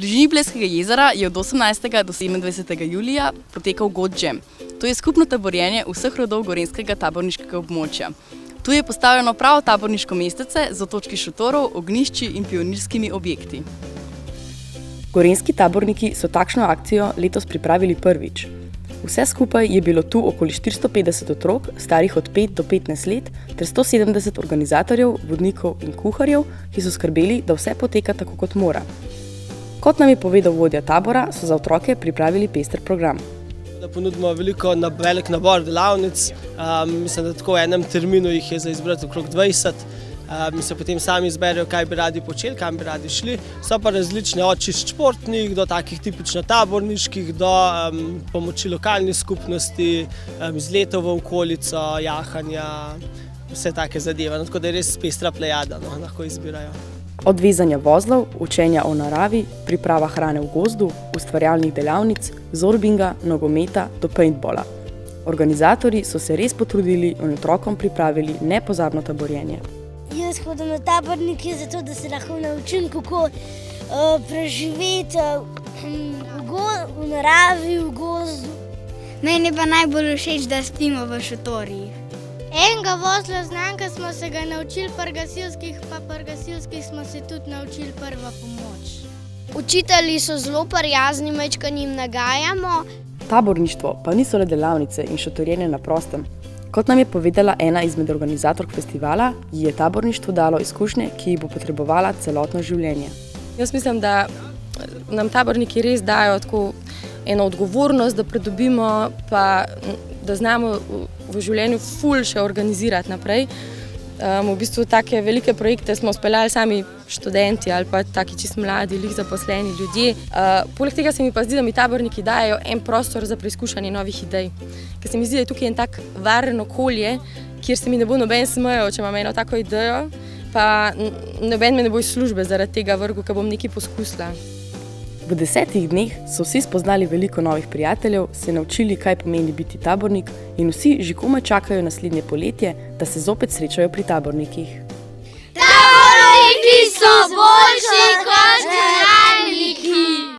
bližini Blejskega jezera je od 18. do 27. julija potekal God Jam. To je skupno taborjenje vseh rodov gorenjskega taborniškega območja. Tu je postavljeno pravo taborniško mestece z otočki šotorov, ognjišči in pionirskimi objekti. Gorenjski taborniki so takšno akcijo letos pripravili prvič. Vse skupaj je bilo tu okoli 450 otrok, starih od 5 do 15 let, ter 170 organizatorjev, vodnikov in kuharjev, ki so skrbeli, da vse poteka tako kot mora. Kot nam je povedal vodja tabora, so za otroke pripravili pester program. Da ponudimo velik nabor delavnic, mislim, da tako v enem terminu jih je za izbrati okrog 20. Mi se potem sami izberejo, kaj bi radi počeli, kam bi radi šli. So pa različne od čist športnih do takih tipično taborniških, do pomoči lokalni skupnosti, izletov v okolico, jahanja, vse take zadeve. Tako da je res pestra plejada, lahko izbirajo. Od vezanja vozlov, učenja o naravi, priprava hrane v gozdu, ustvarjalnih delavnic, zorbinga, nogometa do paintballa. Organizatorji so se res potrudili in otrokom pripravili nepozabno taborjenje. Jaz hodim na tabornike zato, da se lahko naučim, kako preživeti v naravi, v gozdu. Meni pa najbolj všeč, da spimo v šotorjih. Enega vozla znam, ker smo se ga naučili pri gasilskih, pa pri gasilskih smo se tudi naučili prva pomoč. Učitelji so zelo prijazni, majčkeno jim nagajamo. Taborništvo pa niso le delavnice in šotorjenje na prostem. Kot nam je povedala ena izmed organizatork festivala, ji je taborništvo dalo izkušnje, ki jih bo potrebovala celotno življenje. Jaz mislim, da nam taborniki res dajo tako eno odgovornost, da pridobimo, pa da znamo v življenju ful še organizirati naprej. V bistvu take velike projekte smo speljali sami študenti ali pa taki čist mladi, lih zaposleni ljudje. Poleg tega se mi pa zdi, da mi taborniki dajo en prostor za preizkušanje novih idej. Ker se mi zdi, da je tukaj en tak varen okolje, kjer se mi ne bo noben smejal, če imam eno tako idejo, pa noben me ne bo iz službe zaradi tega vrgel, ker bom nekaj poskusila. V 10 dneh so vsi spoznali veliko novih prijateljev, se naučili, kaj pomeni biti tabornik in vsi že komaj čakajo naslednje poletje, da se zopet srečajo pri tabornikih. Taborniki so boljši!